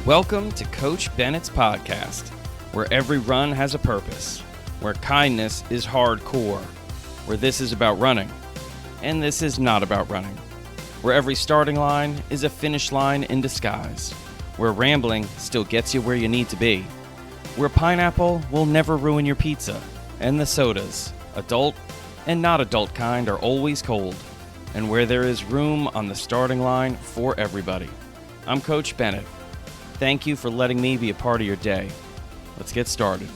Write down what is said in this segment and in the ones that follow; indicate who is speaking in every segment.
Speaker 1: Welcome to Coach Bennett's podcast, where every run has a purpose, where kindness is hardcore, where this is about running, and this is not about running, where every starting line is a finish line in disguise, where rambling still gets you where you need to be, where pineapple will never ruin your pizza, and the sodas, adult and not adult kind, are always cold, and where there is room on the starting line for everybody. I'm Coach Bennett. Thank you for letting me be a part of your day. Let's get started.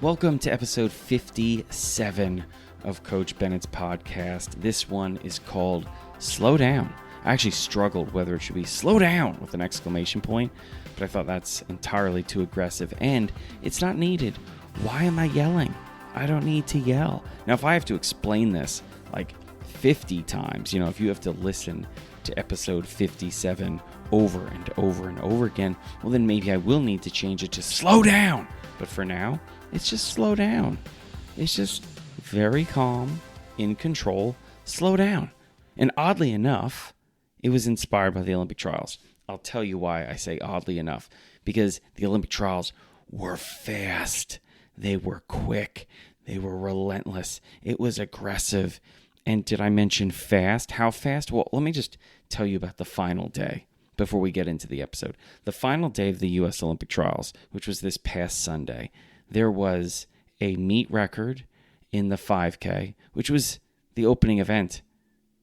Speaker 1: Welcome to episode 57 of Coach Bennett's podcast. This one is called Slow Down. I actually struggled whether it should be slow down with an exclamation point, but I thought that's entirely too aggressive and it's not needed. Why am I yelling? I don't need to yell. Now, if I have to explain this like 50 times, if you have to listen to episode 57 over and over and over again, well, then maybe I will need to change it to slow down. But for now, it's just slow down. It's just very calm, in control, slow down. And oddly enough, it was inspired by the Olympic trials. I'll tell you why I say oddly enough. Because the Olympic trials were fast. They were quick. They were relentless. It was aggressive. And did I mention fast? How fast? Well, let me just tell you about the final day before we get into the episode. The final day of the U.S. Olympic trials, which was this past Sunday, there was a meet record in the 5K, which was the opening event.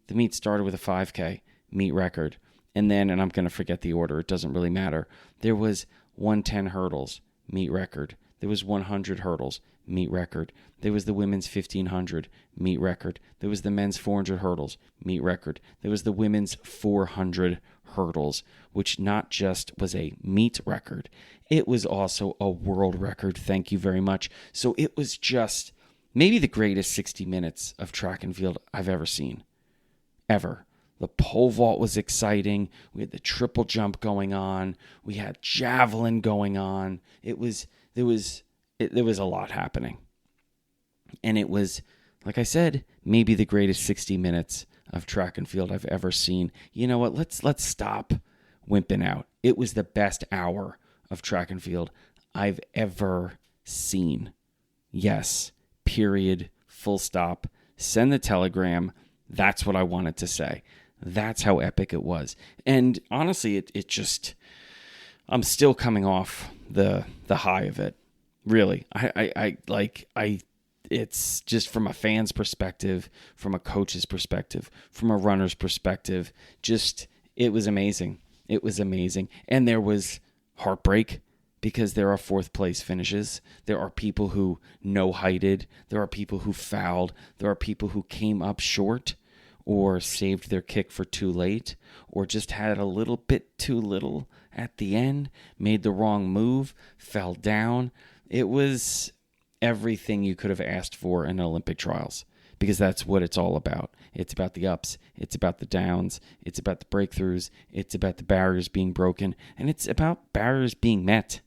Speaker 1: The meet started with a 5K meet record. And then, and I'm going to forget the order, it doesn't really matter, there was 110 hurdles, meet record. There was 100 hurdles, meet record. There was the women's 1500, meet record. There was the men's 400 hurdles, meet record. There was the women's 400 hurdles, which not just was a meet record, it was also a world record. Thank you very much. So it was just maybe the greatest 60 minutes of track and field I've ever seen. Ever. The pole vault was exciting. We had the triple jump going on. We had javelin going on. There was a lot happening. And it was, like I said, maybe the greatest 60 minutes of track and field I've ever seen. You know what? Let's stop wimping out. It was the best hour of track and field I've ever seen. Yes, period, full stop. Send the telegram. That's what I wanted to say. That's how epic it was. And honestly, it just, I'm still coming off the high of it. Really. It's just from a fan's perspective, from a coach's perspective, from a runner's perspective, just, it was amazing. It was amazing. And there was heartbreak because there are fourth place finishes. There are people who no-heighted. There are people who fouled. There are people who came up short or saved their kick for too late, or just had a little bit too little at the end, made the wrong move, fell down. It was everything you could have asked for in Olympic trials, because that's what it's all about. It's about the ups, it's about the downs, it's about the breakthroughs, it's about the barriers being broken, and it's about barriers being met.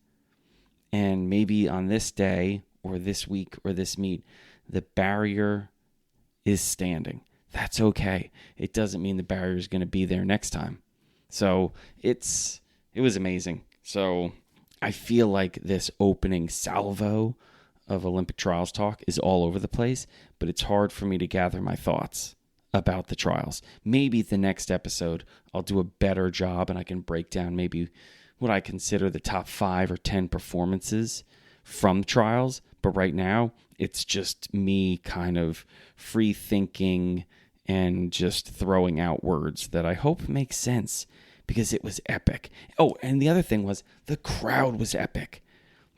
Speaker 1: And maybe on this day, or this week, or this meet, the barrier is standing. That's okay. It doesn't mean the barrier is going to be there next time. So it was amazing. So I feel like this opening salvo of Olympic trials talk is all over the place, but it's hard for me to gather my thoughts about the trials. Maybe the next episode I'll do a better job and I can break down maybe what I consider the top 5 or 10 performances from trials. But right now, it's just me kind of free thinking and just throwing out words that I hope make sense because it was epic. Oh, and the other thing was the crowd was epic.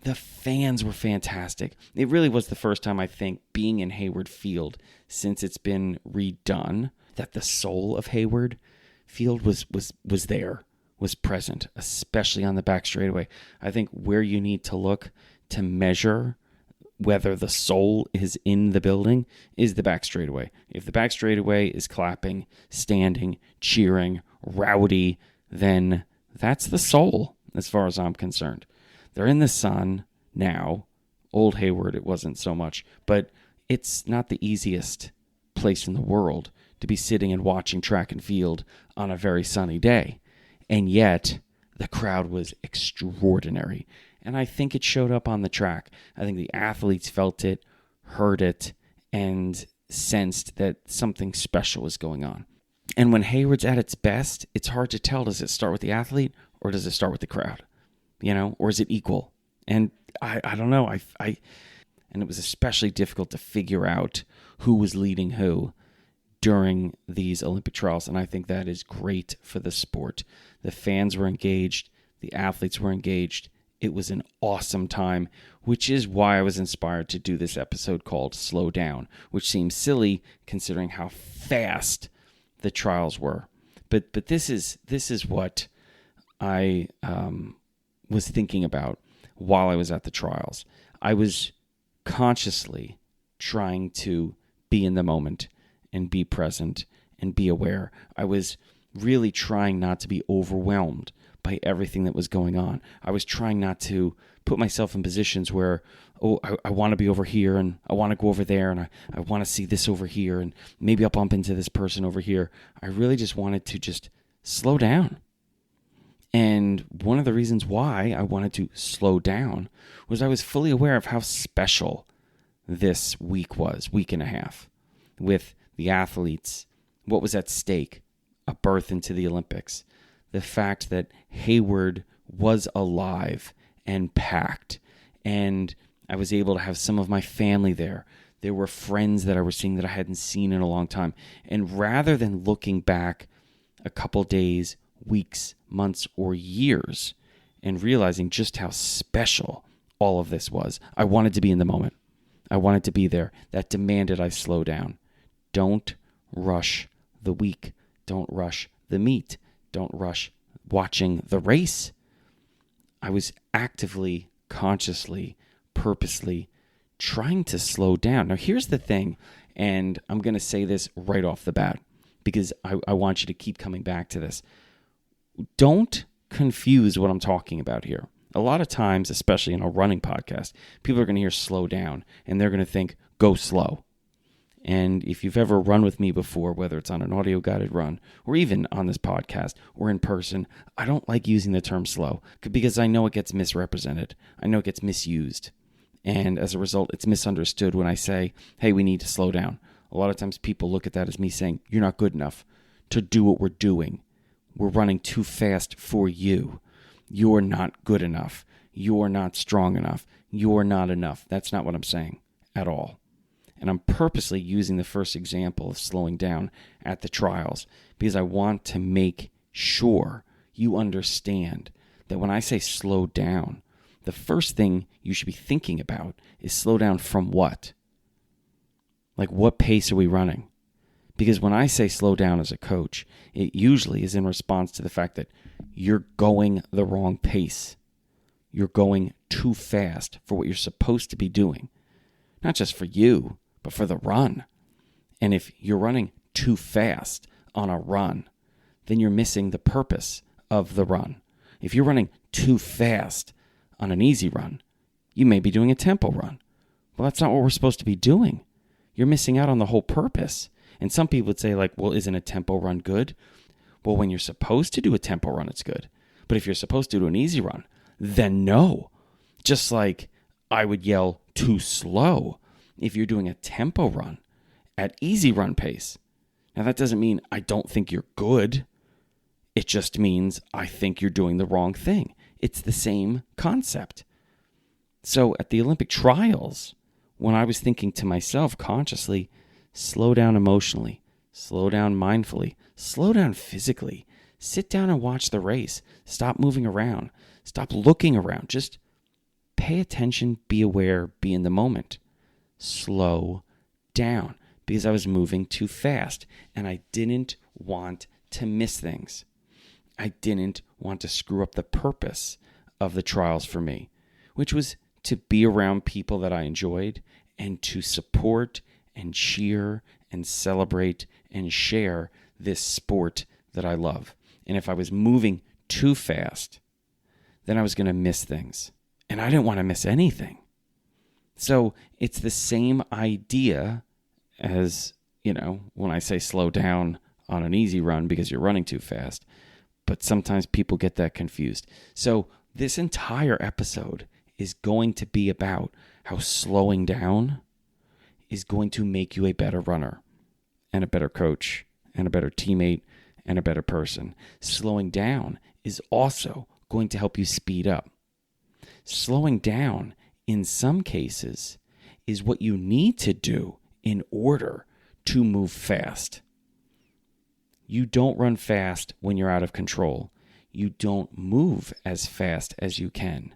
Speaker 1: The fans were fantastic. It really was the first time, I think, being in Hayward Field since it's been redone, that the soul of Hayward Field was there, was present, especially on the back straightaway. I think where you need to look to measure whether the soul is in the building is the back straightaway. If the back straightaway is clapping, standing, cheering, rowdy, then that's the soul as far as I'm concerned. They're in the sun now. Old Hayward, it wasn't so much, but it's not the easiest place in the world to be sitting and watching track and field on a very sunny day. And yet, the crowd was extraordinary. And I think it showed up on the track. I think the athletes felt it, heard it, and sensed that something special was going on. And when Hayward's at its best, it's hard to tell, does it start with the athlete or does it start with the crowd? Or is it equal? And I don't know. And it was especially difficult to figure out who was leading who during these Olympic trials. And I think that is great for the sport. The fans were engaged. The athletes were engaged. It was an awesome time, which is why I was inspired to do this episode called Slow Down, which seems silly considering how fast the trials were. But this is what I was thinking about while I was at the trials. I was consciously trying to be in the moment and be present and be aware. I was really trying not to be overwhelmed by everything that was going on. I was trying not to put myself in positions where, I want to be over here and I want to go over there and I want to see this over here and maybe I'll bump into this person over here. I really just wanted to just slow down. And one of the reasons why I wanted to slow down was I was fully aware of how special this week and a half, with the athletes, what was at stake, a berth into the Olympics, the fact that Hayward was alive and packed, and I was able to have some of my family there. There were friends that I was seeing that I hadn't seen in a long time. And rather than looking back a couple days, weeks, months, or years and realizing just how special all of this was, I wanted to be in the moment. I wanted to be there. That demanded I slow down. Don't rush the week. Don't rush the meet. Don't rush watching the race. I was actively, consciously, purposely trying to slow down. Now, here's the thing, and I'm going to say this right off the bat because I want you to keep coming back to this. Don't confuse what I'm talking about here. A lot of times, especially in a running podcast, people are going to hear slow down, and they're going to think, go slow. And if you've ever run with me before, whether it's on an audio-guided run or even on this podcast or in person, I don't like using the term slow because I know it gets misrepresented. I know it gets misused. And as a result, it's misunderstood when I say, hey, we need to slow down. A lot of times people look at that as me saying, you're not good enough to do what we're doing. We're running too fast for you. You're not good enough. You're not strong enough. You're not enough. That's not what I'm saying at all. And I'm purposely using the first example of slowing down at the trials because I want to make sure you understand that when I say slow down, the first thing you should be thinking about is slow down from what? Like, what pace are we running? Because when I say slow down as a coach, it usually is in response to the fact that you're going the wrong pace. You're going too fast for what you're supposed to be doing. Not just for you, but for the run. And if you're running too fast on a run, then you're missing the purpose of the run. If you're running too fast on an easy run, you may be doing a tempo run. Well, that's not what we're supposed to be doing. You're missing out on the whole purpose. And some people would say, like, well, isn't a tempo run good? Well, when you're supposed to do a tempo run, it's good. But if you're supposed to do an easy run, then no. Just like I would yell too slow if you're doing a tempo run at easy run pace. Now, that doesn't mean I don't think you're good. It just means I think you're doing the wrong thing. It's the same concept. So at the Olympic trials, when I was thinking to myself consciously, slow down emotionally, slow down mindfully, slow down physically, sit down and watch the race, stop moving around, stop looking around, just pay attention, be aware, be in the moment. Slow down because I was moving too fast and I didn't want to miss things. I didn't want to screw up the purpose of the trials for me, which was to be around people that I enjoyed and to support and cheer and celebrate and share this sport that I love. And if I was moving too fast, then I was going to miss things. And I didn't want to miss anything. So it's the same idea as, when I say slow down on an easy run because you're running too fast. but sometimes people get that confused. So this entire episode is going to be about how slowing down is going to make you a better runner and a better coach and a better teammate and a better person. Slowing down is also going to help you speed up. Slowing down, in some cases, is what you need to do in order to move fast. You don't run fast when you're out of control. You don't move as fast as you can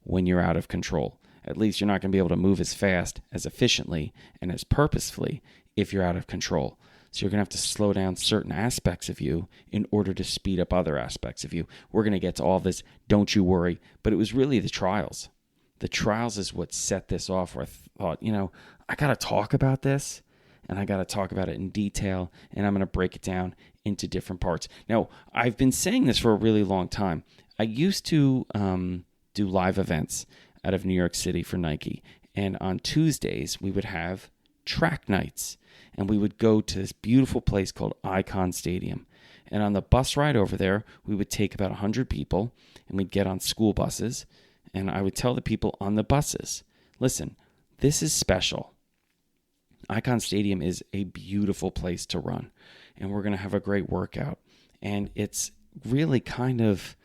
Speaker 1: when you're out of control. At least you're not going to be able to move as fast, as efficiently, and as purposefully if you're out of control. So you're going to have to slow down certain aspects of you in order to speed up other aspects of you. We're going to get to all this, don't you worry. But it was really the trials. The trials is what set this off, where I thought, I got to talk about this, and I got to talk about it in detail, and I'm going to break it down into different parts. Now, I've been saying this for a really long time. I used to do live events out of New York City for Nike, and on Tuesdays, we would have track nights, and we would go to this beautiful place called Icon Stadium. And on the bus ride over there, we would take about 100 people, and we'd get on school buses, and I would tell the people on the buses, listen, this is special. Icon Stadium is a beautiful place to run, and we're going to have a great workout. And it's really kind of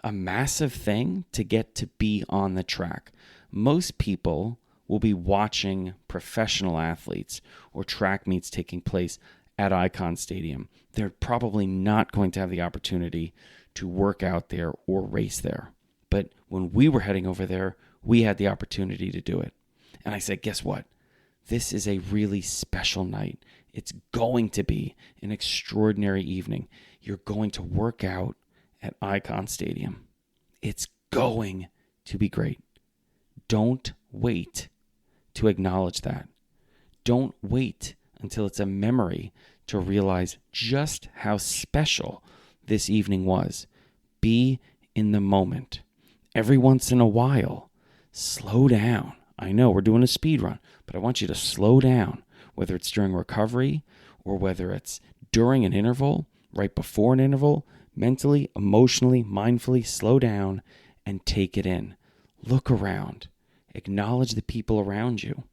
Speaker 1: a massive thing to get to be on the track. Most people will be watching professional athletes or track meets taking place at Icon Stadium. They're probably not going to have the opportunity to work out there or race there. But when we were heading over there, we had the opportunity to do it. And I said, guess what? This is a really special night. It's going to be an extraordinary evening. You're going to work out at Icon Stadium. It's going to be great. Don't wait to acknowledge that. Don't wait until it's a memory to realize just how special this evening was. Be in the moment. Every once in a while, slow down. I know we're doing a speed run, but I want you to slow down, whether it's during recovery or whether it's during an interval, right before an interval. Mentally, emotionally, mindfully, slow down and take it in. Look around. Acknowledge the people around you.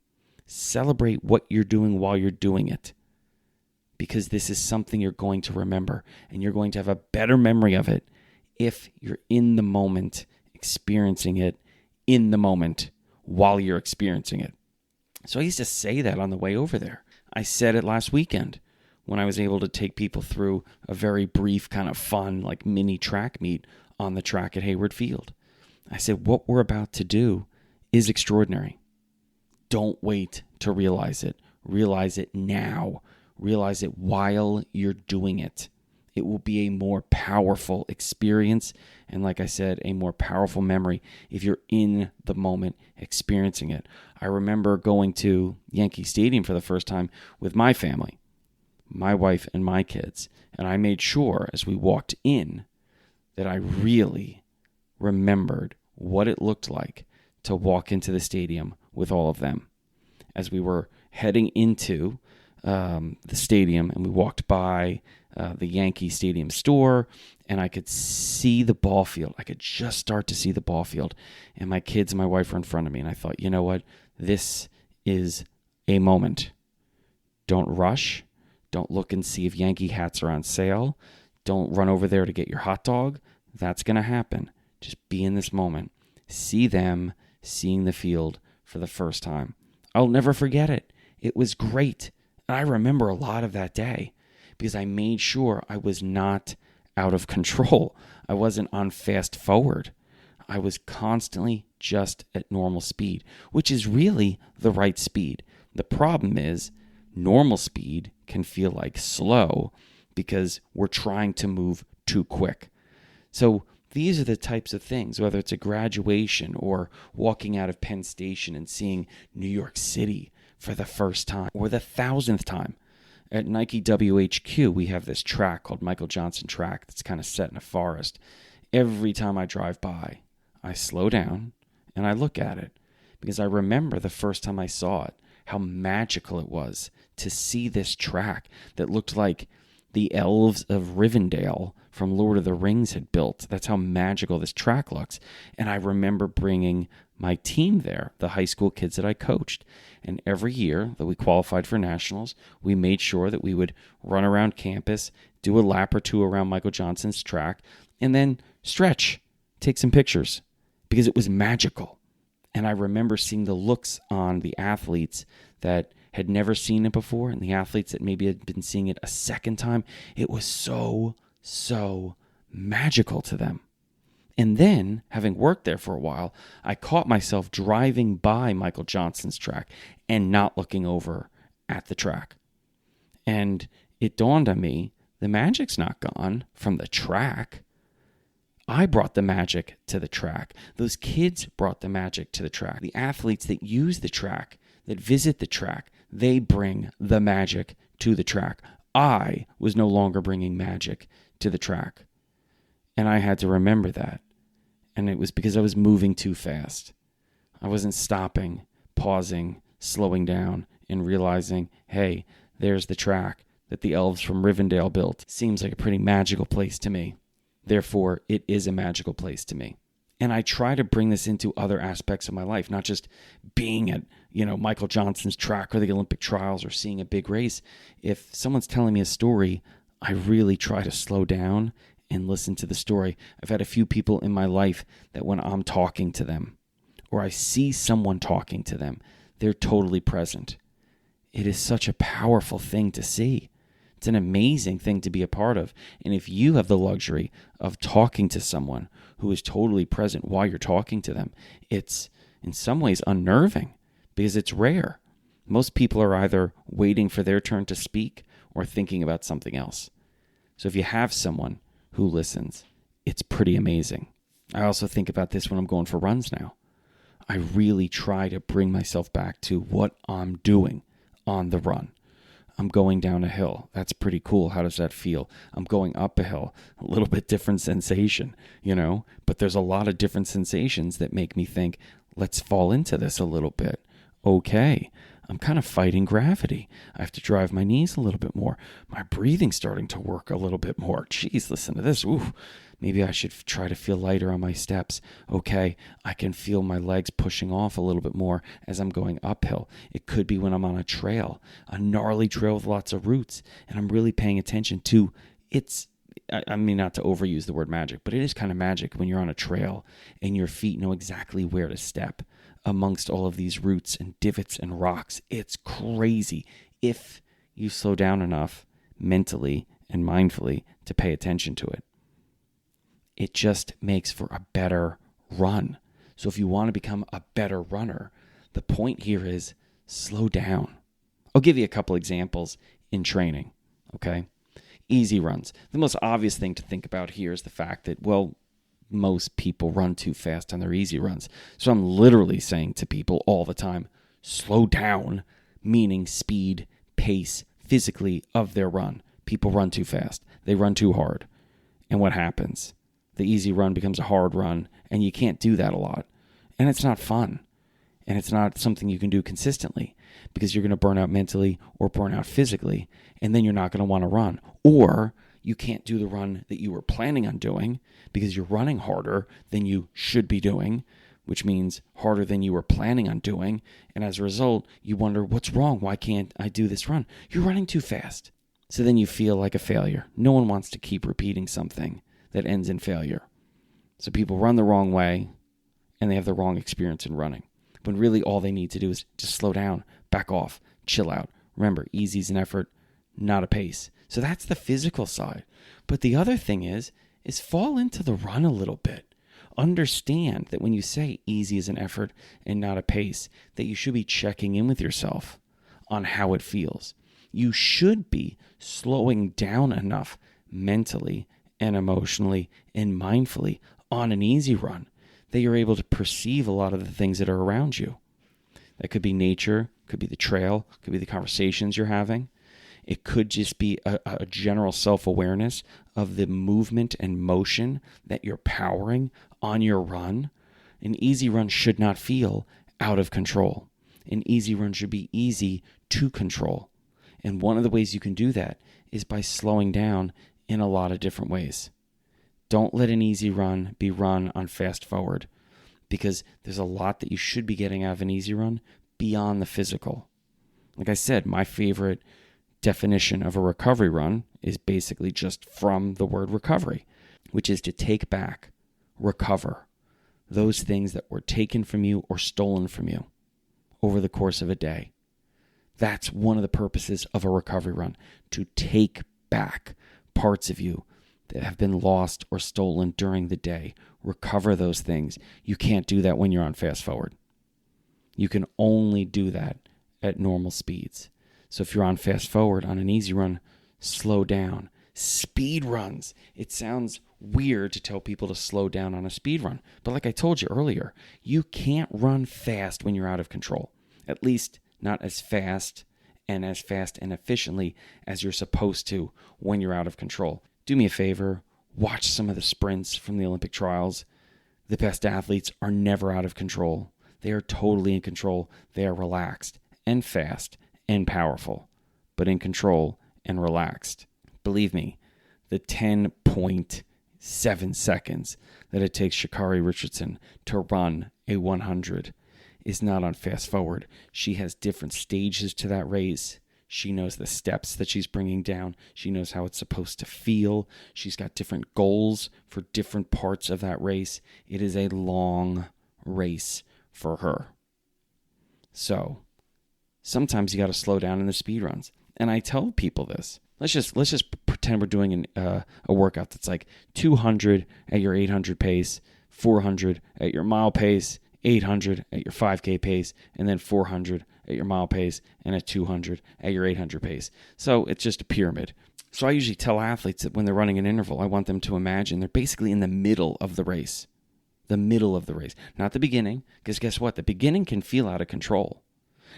Speaker 1: Celebrate what you're doing while you're doing it, because this is something you're going to remember, and you're going to have a better memory of it if you're in the moment, experiencing it in the moment while you're experiencing it. So I used to say that on the way over there. I said it last weekend when I was able to take people through a very brief kind of fun, like mini track meet on the track at Hayward Field. I said, what we're about to do is extraordinary. Don't wait to realize it. Realize it now. Realize it while you're doing it. It will be a more powerful experience, and like I said, a more powerful memory if you're in the moment experiencing it. I remember going to Yankee Stadium for the first time with my family, my wife and my kids, and I made sure as we walked in that I really remembered what it looked like to walk into the stadium with all of them. As we were heading into the stadium and we walked by the Yankee Stadium store, and I could see the ball field. I could just start to see the ball field, and my kids and my wife were in front of me, and I thought, you know what? This is a moment. Don't rush. Don't look and see if Yankee hats are on sale. Don't run over there to get your hot dog. That's going to happen. Just be in this moment. See them seeing the field for the first time. I'll never forget it. It was great. And I remember a lot of that day because I made sure I was not out of control. I wasn't on fast forward. I was constantly just at normal speed, which is really the right speed. The problem is normal speed can feel like slow because we're trying to move too quick. So these are the types of things, whether it's a graduation or walking out of Penn Station and seeing New York City for the first time or the 1,000th time. At Nike WHQ, we have this track called Michael Johnson Track that's kind of set in a forest. Every time I drive by, I slow down and I look at it because I remember the first time I saw it, how magical it was to see this track that looked like the elves of Rivendell from Lord of the Rings had built. That's how magical this track looks. And I remember bringing my team there, the high school kids that I coached. And every year that we qualified for nationals, we made sure that we would run around campus, do a lap or two around Michael Johnson's track, and then stretch, take some pictures, because it was magical. And I remember seeing the looks on the athletes that had never seen it before, and the athletes that maybe had been seeing it a second time. It was so magical to them. And then, having worked there for a while, I caught myself driving by Michael Johnson's track and not looking over at the track. And it dawned on me, the magic's not gone from the track. I brought the magic to the track. Those kids brought the magic to the track. The athletes that use the track, that visit the track, they bring the magic to the track. I was no longer bringing magic to the track. And I had to remember that. And it was because I was moving too fast. I wasn't stopping, pausing, slowing down, and realizing, hey, there's the track that the elves from Rivendell built. Seems like a pretty magical place to me. Therefore, it is a magical place to me. And I try to bring this into other aspects of my life, not just being at, Michael Johnson's track or the Olympic trials or seeing a big race. If someone's telling me a story, I really try to slow down and listen to the story. I've had a few people in my life that when I'm talking to them or I see someone talking to them, they're totally present. It is such a powerful thing to see. It's an amazing thing to be a part of. And if you have the luxury of talking to someone who is totally present while you're talking to them, it's in some ways unnerving because it's rare. Most people are either waiting for their turn to speak or thinking about something else. So if you have someone who listens, it's pretty amazing. I also think about this when I'm going for runs now. I really try to bring myself back to what I'm doing on the run. I'm going down a hill. That's pretty cool. How does that feel? I'm going up a hill. A little bit different sensation, but there's a lot of different sensations that make me think, let's fall into this a little bit. Okay, I'm kind of fighting gravity. I have to drive my knees a little bit more. My breathing's starting to work a little bit more. Geez, listen to this. Ooh, maybe I should try to feel lighter on my steps. Okay, I can feel my legs pushing off a little bit more as I'm going uphill. It could be when I'm on a trail, a gnarly trail with lots of roots, and I'm really paying attention to I mean, not to overuse the word magic, but it is kind of magic when you're on a trail and your feet know exactly where to step amongst all of these roots and divots and rocks. It's crazy if you slow down enough mentally and mindfully to pay attention to it. It just makes for a better run. So if you want to become a better runner, the point here is slow down. I'll give you a couple examples in training, okay? Easy runs. The most obvious thing to think about here is the fact that, most people run too fast on their easy runs. So I'm literally saying to people all the time, slow down, meaning speed, pace, physically of their run. People run too fast. They run too hard. And what happens? The easy run becomes a hard run, and you can't do that a lot. And it's not fun. And it's not something you can do consistently because you're going to burn out mentally or burn out physically, and then you're not going to want to run. Or you can't do the run that you were planning on doing because you're running harder than you should be doing, which means harder than you were planning on doing. And as a result, you wonder, what's wrong? Why can't I do this run? You're running too fast. So then you feel like a failure. No one wants to keep repeating something that ends in failure. So people run the wrong way and they have the wrong experience in running. When really all they need to do is just slow down, back off, chill out. Remember, easy is an effort, not a pace. So that's the physical side. But the other thing is fall into the run a little bit. Understand that when you say easy is an effort and not a pace, that you should be checking in with yourself on how it feels. You should be slowing down enough mentally and emotionally and mindfully on an easy run that you're able to perceive a lot of the things that are around you. That could be nature, could be the trail, could be the conversations you're having. It could just be a general self-awareness of the movement and motion that you're powering on your run. An easy run should not feel out of control. An easy run should be easy to control. And one of the ways you can do that is by slowing down in a lot of different ways. Don't let an easy run be run on fast forward, because there's a lot that you should be getting out of an easy run beyond the physical. Like I said, my favorite definition of a recovery run is basically just from the word recovery, which is to take back, recover those things that were taken from you or stolen from you over the course of a day. That's one of the purposes of a recovery run, to take back parts of you that have been lost or stolen during the day. Recover those things. You can't do that when you're on fast forward. You can only do that at normal speeds. So if you're on fast forward on an easy run, slow down. Speed runs. It sounds weird to tell people to slow down on a speed run. But like I told you earlier, you can't run fast when you're out of control. At least not as fast and efficiently as you're supposed to when you're out of control. Do me a favor, watch some of the sprints from the Olympic trials. The best athletes are never out of control. They are totally in control. They are relaxed and fast and powerful, but in control and relaxed. Believe me, the 10.7 seconds that it takes Sha'Carri Richardson to run a 100 is not on fast forward. She has different stages to that race. She knows the steps that she's bringing down. She knows how it's supposed to feel. She's got different goals for different parts of that race. It is a long race for her. So sometimes you got to slow down in the speed runs. And I tell people this. Let's just pretend we're doing a workout that's like 200 at your 800 pace, 400 at your mile pace, 800 at your 5K pace, and then 400 at your mile pace, and at 200 at your 800 pace. So it's just a pyramid. So I usually tell athletes that when they're running an interval, I want them to imagine they're basically in the middle of the race. The middle of the race. Not the beginning, because guess what? The beginning can feel out of control.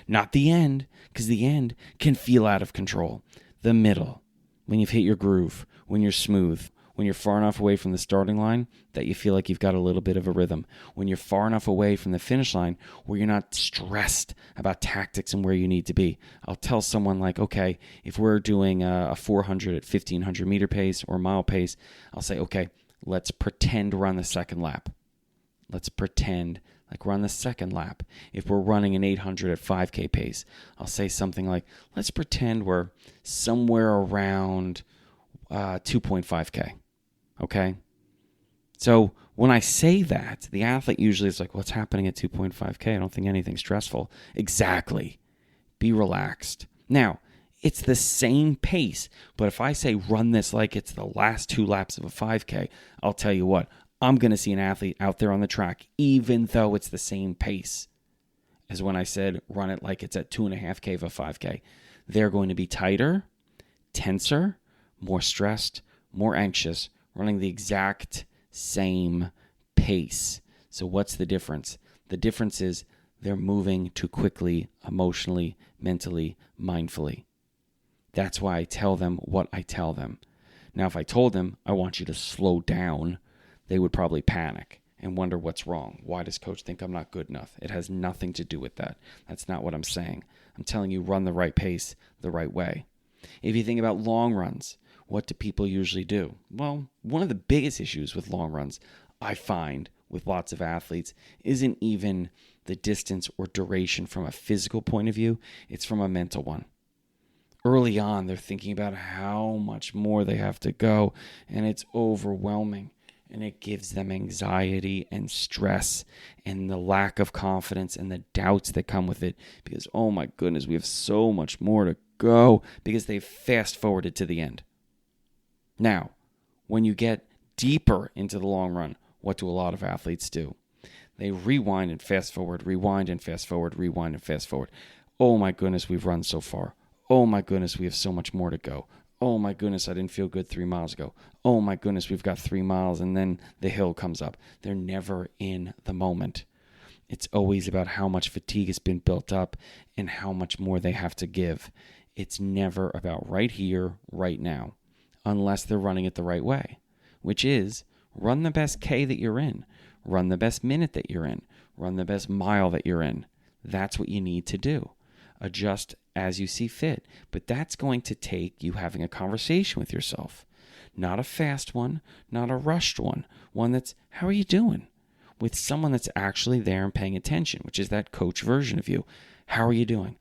Speaker 1: Not the end, because the end can feel out of control. The middle, when you've hit your groove, when you're smooth, when you're far enough away from the starting line that you feel like you've got a little bit of a rhythm, when you're far enough away from the finish line where you're not stressed about tactics and where you need to be. I'll tell someone like, okay, if we're doing a 400 at 1500 meter pace or mile pace, I'll say, okay, let's pretend we're on the second lap. Let's pretend like we're on the second lap. If we're running an 800 at 5K pace, I'll say something like, let's pretend we're somewhere around 2.5K. Okay? So when I say that, the athlete usually is like, what's happening at 2.5K? I don't think anything's stressful. Exactly. Be relaxed. Now, it's the same pace, but if I say run this like it's the last 2 laps of a 5K, I'll tell you what, I'm going to see an athlete out there on the track, even though it's the same pace as when I said run it like it's at 2.5K of a 5K. They're going to be tighter, tenser, more stressed, more anxious, running the exact same pace. So what's the difference? The difference is they're moving too quickly, emotionally, mentally, mindfully. That's why I tell them what I tell them. Now, if I told them, I want you to slow down, they would probably panic and wonder what's wrong. Why does coach think I'm not good enough? It has nothing to do with that. That's not what I'm saying. I'm telling you, run the right pace the right way. If you think about long runs, what do people usually do? Well, one of the biggest issues with long runs, I find, with lots of athletes, isn't even the distance or duration from a physical point of view. It's from a mental one. Early on, they're thinking about how much more they have to go, and it's overwhelming. And it gives them anxiety and stress and the lack of confidence and the doubts that come with it because, oh my goodness, we have so much more to go because they've fast forwarded to the end. Now, when you get deeper into the long run, what do a lot of athletes do? They rewind and fast forward, rewind and fast forward, rewind and fast forward. Oh my goodness, we've run so far. Oh my goodness, we have so much more to go. Oh my goodness, I didn't feel good 3 miles ago. Oh my goodness, we've got 3 miles and then the hill comes up. They're never in the moment. It's always about how much fatigue has been built up and how much more they have to give. It's never about right here, right now, unless they're running it the right way, which is run the best K that you're in, run the best minute that you're in, run the best mile that you're in. That's what you need to do. Adjust as you see fit. But that's going to take you having a conversation with yourself. Not a fast one, not a rushed one that's, how are you doing? With someone that's actually there and paying attention, which is that coach version of you. How are you doing?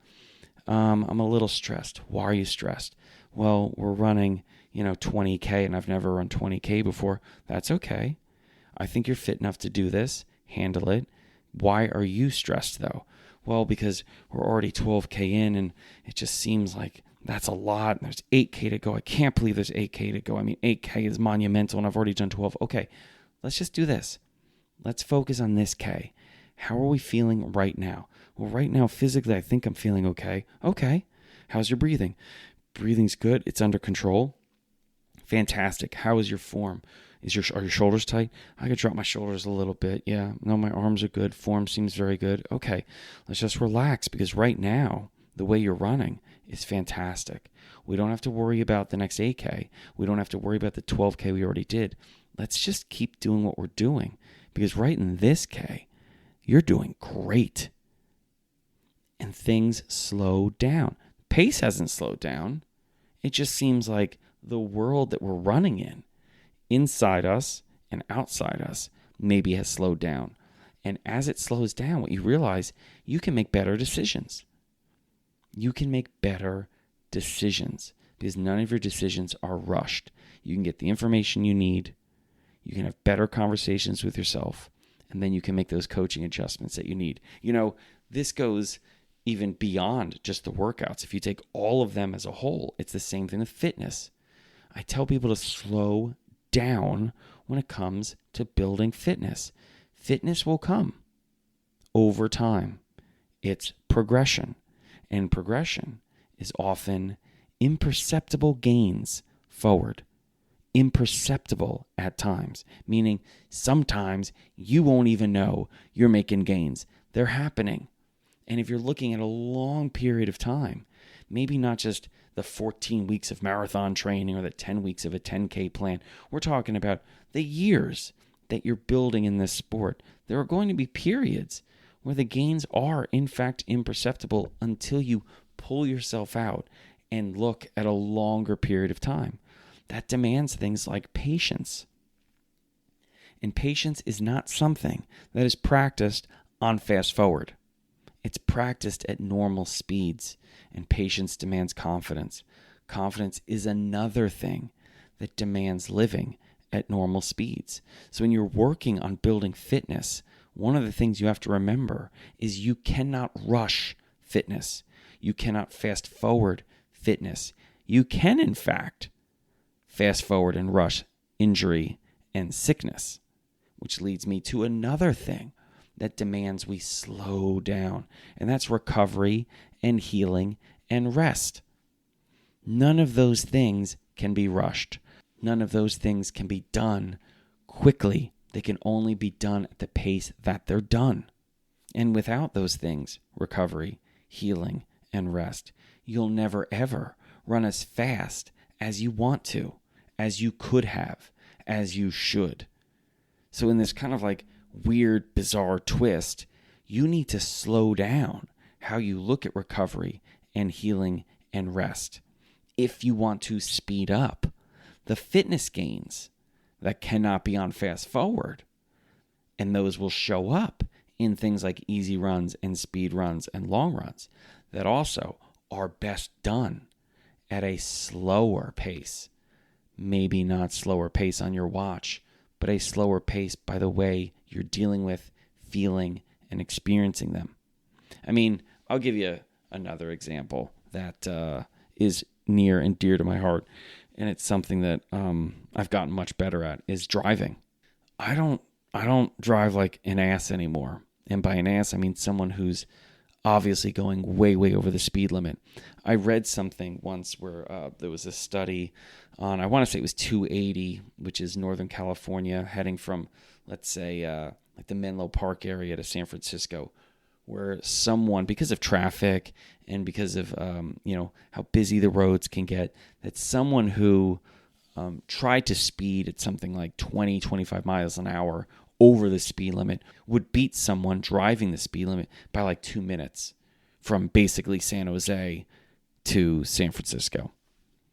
Speaker 1: I'm a little stressed. Why are you stressed? Well, we're running, 20K, and I've never run 20K before. That's okay. I think you're fit enough to do this. Handle it. Why are you stressed, though? Well, because we're already 12K in, and it just seems like that's a lot. And there's 8K to go. I can't believe there's 8K to go. I mean, 8K is monumental, and I've already done 12. Okay, let's just do this. Let's focus on this K. How are we feeling right now? Well, right now, physically, I think I'm feeling okay. Okay. How's your breathing? Breathing's good. It's under control. Fantastic. How is your form? Are your shoulders tight? I could drop my shoulders a little bit. Yeah. No, my arms are good. Form seems very good. Okay. Let's just relax, because right now, the way you're running is fantastic. We don't have to worry about the next 8K. We don't have to worry about the 12K we already did. Let's just keep doing what we're doing, because right in this K, you're doing great. And things slow down. Pace hasn't slowed down. It just seems like the world that we're running in, inside us and outside us, maybe has slowed down. And as it slows down, what you realize, you can make better decisions. You can make better decisions because none of your decisions are rushed. You can get the information you need. You can have better conversations with yourself. And then you can make those coaching adjustments that you need. This goes even beyond just the workouts. If you take all of them as a whole, it's the same thing with fitness. I tell people to slow down when it comes to building fitness. Fitness will come over time. It's progression. And progression is often imperceptible gains forward. Imperceptible at times, meaning sometimes you won't even know you're making gains. They're happening. And if you're looking at a long period of time, maybe not just the 14 weeks of marathon training or the 10 weeks of a 10K plan, we're talking about the years that you're building in this sport. There are going to be periods where the gains are, in fact, imperceptible until you pull yourself out and look at a longer period of time. That demands things like patience. And patience is not something that is practiced on fast forward. It's practiced at normal speeds, and patience demands confidence. Confidence is another thing that demands living at normal speeds. So when you're working on building fitness, one of the things you have to remember is you cannot rush fitness. You cannot fast forward fitness. You can, in fact, fast forward and rush injury and sickness, which leads me to another thing that demands we slow down, and that's recovery and healing and rest. None of those things can be rushed. None of those things can be done quickly. They can only be done at the pace that they're done. And without those things, recovery, healing, and rest, you'll never ever run as fast as you want to, as you could have, as you should. So in this kind of like weird, bizarre twist, you need to slow down how you look at recovery and healing and rest if you want to speed up the fitness gains that cannot be on fast forward. And those will show up in things like easy runs and speed runs and long runs that also are best done at a slower pace. Maybe not slower pace on your watch, but a slower pace by the way you're dealing with, feeling, and experiencing them. I mean, I'll give you another example that is near and dear to my heart, and it's something that I've gotten much better at, is driving. I don't drive like an ass anymore. And by an ass, I mean someone who's obviously going way, way over the speed limit. I read something once where there was a study on, I want to say it was 280, which is Northern California, heading from, let's say, like the Menlo Park area to San Francisco, where someone, because of traffic and because of, how busy the roads can get, that someone who tried to speed at something like 20, 25 miles an hour over the speed limit would beat someone driving the speed limit by like 2 minutes from basically San Jose to San Francisco.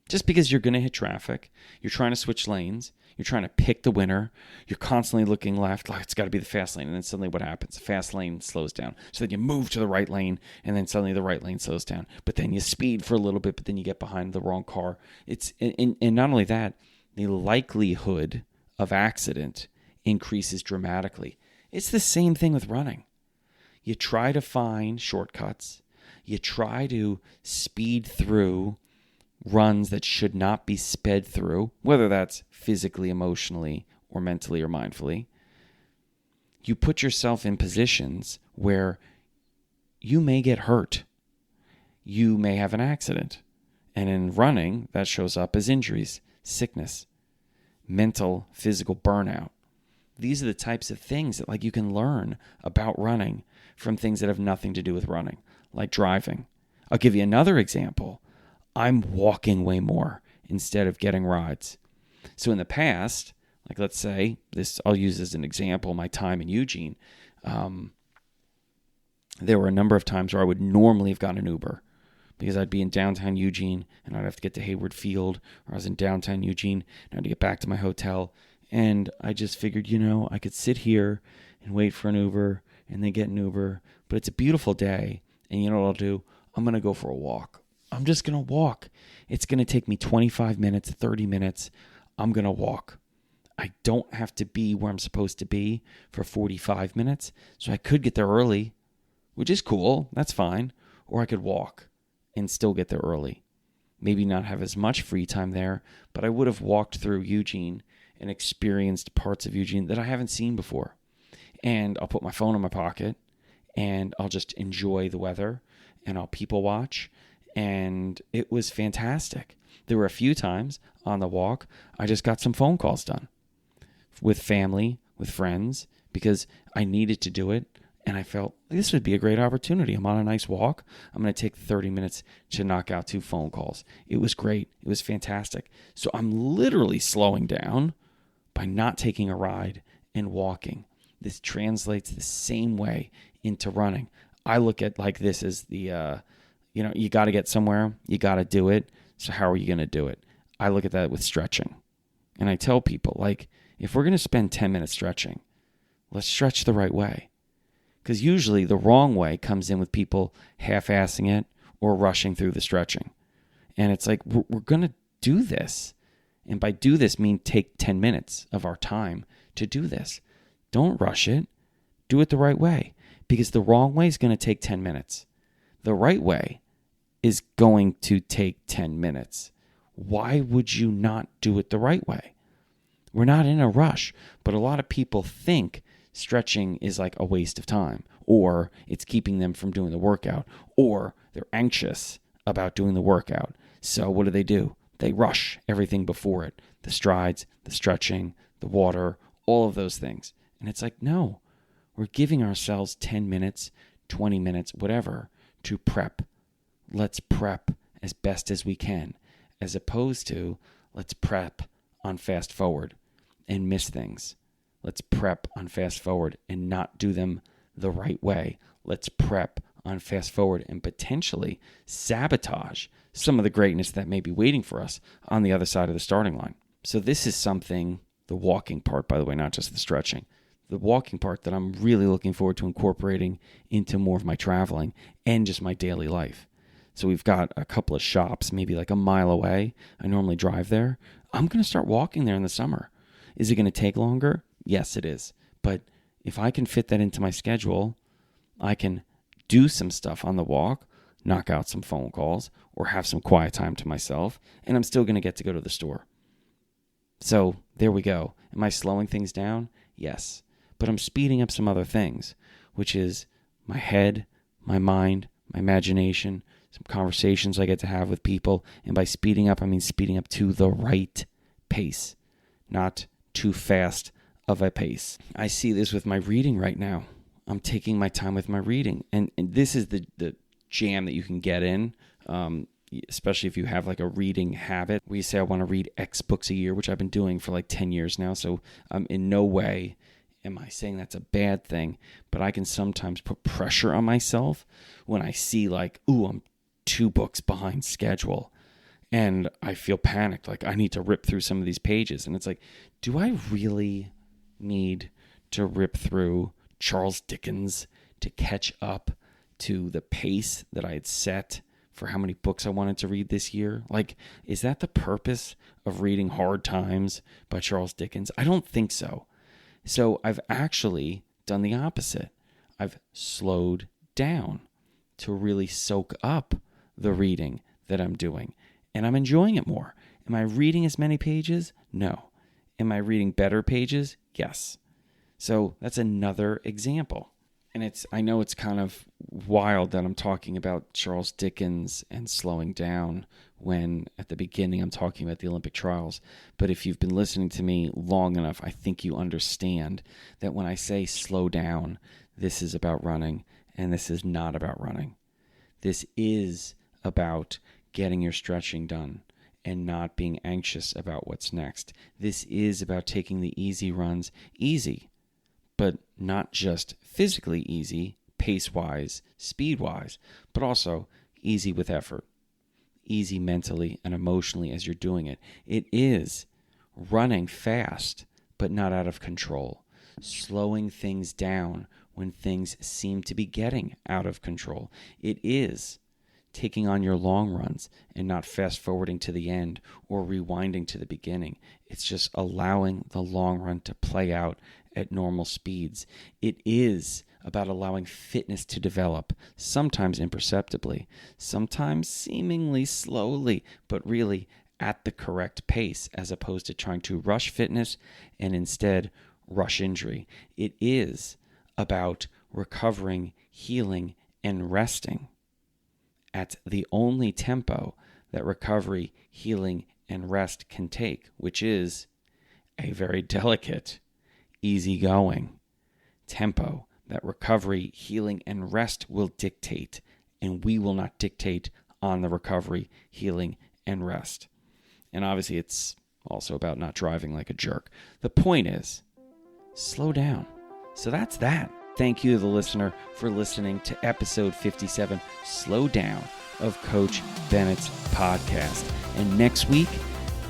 Speaker 1: Just because you're going to hit traffic, you're trying to switch lanes, you're trying to pick the winner, you're constantly looking left, like it's got to be the fast lane, and then suddenly what happens? The fast lane slows down. So then you move to the right lane, and then suddenly the right lane slows down. But then you speed for a little bit, but then you get behind the wrong car. And not only that, the likelihood of accident increases dramatically. It's the same thing with running. You try to find shortcuts. You try to speed through runs that should not be sped through, whether that's physically, emotionally, or mentally or mindfully. You put yourself in positions where you may get hurt. You may have an accident. And in running, that shows up as injuries, sickness, mental, physical burnout. These are the types of things that like you can learn about running from things that have nothing to do with running, like driving. I'll give you another example. I'm walking way more instead of getting rides. So in the past, like let's say this, I'll use as an example, my time in Eugene. There were a number of times where I would normally have gotten an Uber because I'd be in downtown Eugene and I'd have to get to Hayward Field, or I was in downtown Eugene and I had to get back to my hotel. And I just figured, I could sit here and wait for an Uber and then get an Uber. But it's a beautiful day. And you know what I'll do? I'm going to go for a walk. I'm just going to walk. It's going to take me 25 minutes, 30 minutes. I'm going to walk. I don't have to be where I'm supposed to be for 45 minutes. So I could get there early, which is cool. That's fine. Or I could walk and still get there early. Maybe not have as much free time there, but I would have walked through Eugene and experienced parts of Eugene that I haven't seen before. And I'll put my phone in my pocket and I'll just enjoy the weather and I'll people watch. And it was fantastic. There were a few times on the walk, I just got some phone calls done with family, with friends, because I needed to do it. And I felt this would be a great opportunity. I'm on a nice walk. I'm going to take 30 minutes to knock out 2 phone calls. It was great. It was fantastic. So I'm literally slowing down by not taking a ride and walking. This translates the same way into running. I look at like this as the, you got to get somewhere. You got to do it. So how are you going to do it? I look at that with stretching. And I tell people, like, if we're going to spend 10 minutes stretching, let's stretch the right way. Because usually the wrong way comes in with people half-assing it or rushing through the stretching. And it's like, we're going to do this. And by do this, mean take 10 minutes of our time to do this. Don't rush it. Do it the right way. Because the wrong way is going to take 10 minutes. The right way is going to take 10 minutes. Why would you not do it the right way? We're not in a rush, but a lot of people think stretching is like a waste of time, or it's keeping them from doing the workout, or they're anxious about doing the workout. So what do? They rush everything before it. The strides, the stretching, the water, all of those things. And it's like, no, we're giving ourselves 10 minutes, 20 minutes, whatever, to prep. Let's prep as best as we can, as opposed to let's prep on fast forward and miss things. Let's prep on fast forward and not do them the right way. Let's prep on fast forward and potentially sabotage some of the greatness that may be waiting for us on the other side of the starting line. So this is something, the walking part, by the way, not just the stretching, the walking part that I'm really looking forward to incorporating into more of my traveling and just my daily life. So we've got a couple of shops, maybe like a mile away. I normally drive there. I'm going to start walking there in the summer. Is it going to take longer? Yes, it is. But if I can fit that into my schedule, I can do some stuff on the walk, knock out some phone calls, or have some quiet time to myself, and I'm still going to get to go to the store. So there we go. Am I slowing things down? Yes. But I'm speeding up some other things, which is my head, my mind, my imagination, some conversations I get to have with people. And by speeding up, I mean speeding up to the right pace, not too fast of a pace. I see this with my reading right now. I'm taking my time with my reading. And this is the jam that you can get in, especially if you have like a reading habit where you say, I want to read X books a year, which I've been doing for like 10 years now. So in no way am I saying that's a bad thing, but I can sometimes put pressure on myself when I see like, ooh, I'm 2 books behind schedule. And I feel panicked, like I need to rip through some of these pages. And it's like, do I really need to rip through Charles Dickens to catch up to the pace that I had set for how many books I wanted to read this year? Like, is that the purpose of reading Hard Times by Charles Dickens? I don't think so. So I've actually done the opposite. I've slowed down to really soak up the reading that I'm doing. And I'm enjoying it more. Am I reading as many pages? No. Am I reading better pages? Yes. So that's another example. And I know it's kind of wild that I'm talking about Charles Dickens and slowing down when at the beginning I'm talking about the Olympic trials. But if you've been listening to me long enough, I think you understand that when I say slow down, this is about running and this is not about running. This is about getting your stretching done and not being anxious about what's next. This is about taking the easy runs easy, but not just physically easy, pace-wise, speed-wise, but also easy with effort, easy mentally and emotionally as you're doing it. It is running fast, but not out of control, slowing things down when things seem to be getting out of control. It is taking on your long runs and not fast forwarding to the end or rewinding to the beginning. It's just allowing the long run to play out at normal speeds. It is about allowing fitness to develop, sometimes imperceptibly, sometimes seemingly slowly, but really at the correct pace, as opposed to trying to rush fitness and instead rush injury. It is about recovering, healing, and resting at the only tempo that recovery, healing, and rest can take, which is a very delicate, easygoing tempo that recovery, healing, and rest will dictate, and we will not dictate on the recovery, healing, and rest. And obviously it's also about not driving like a jerk. The point is, slow down. So that's that. Thank you to the listener for listening to episode 57, Slow Down, of Coach Bennett's podcast. And next week,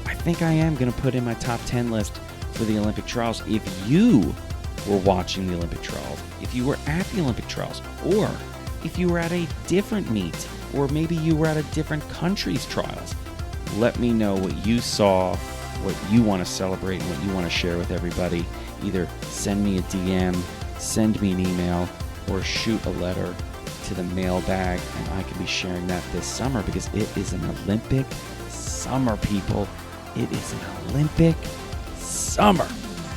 Speaker 1: I think I am going to put in my top 10 list for the Olympic trials. If you were watching the Olympic trials, if you were at the Olympic trials, or if you were at a different meet, or maybe you were at a different country's trials, let me know what you saw, what you want to celebrate, and what you want to share with everybody. Either send me a DM, send me an email, or shoot a letter to the mailbag, and I can be sharing that this summer because it is an Olympic summer, people. It is an Olympic summer.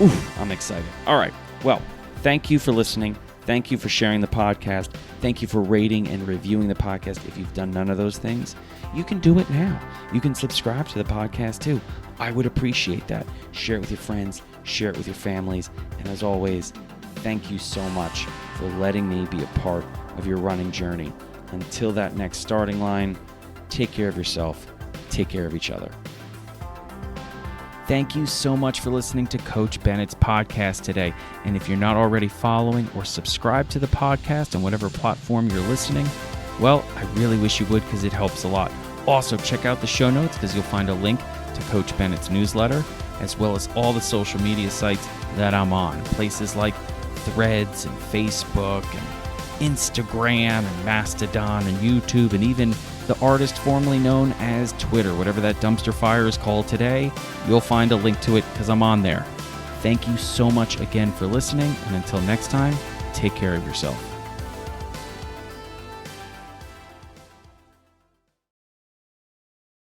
Speaker 1: Oof, I'm excited. All right. Well, thank you for listening. Thank you for sharing the podcast. Thank you for rating and reviewing the podcast. If you've done none of those things, you can do it now. You can subscribe to the podcast too. I would appreciate that. Share it with your friends. Share it with your families. And as always, thank you so much for letting me be a part of your running journey. Until that next starting line, take care of yourself. Take care of each other. Thank you so much for listening to Coach Bennett's podcast today. And if you're not already following or subscribed to the podcast on whatever platform you're listening, well, I really wish you would because it helps a lot. Also, check out the show notes because you'll find a link to Coach Bennett's newsletter, as well as all the social media sites that I'm on. Places like Threads and Facebook and Instagram and Mastodon and YouTube, and even the artist formerly known as Twitter. Whatever that dumpster fire is called today, you'll find a link to it because I'm on there. Thank you so much again for listening, and until next time, take care of yourself.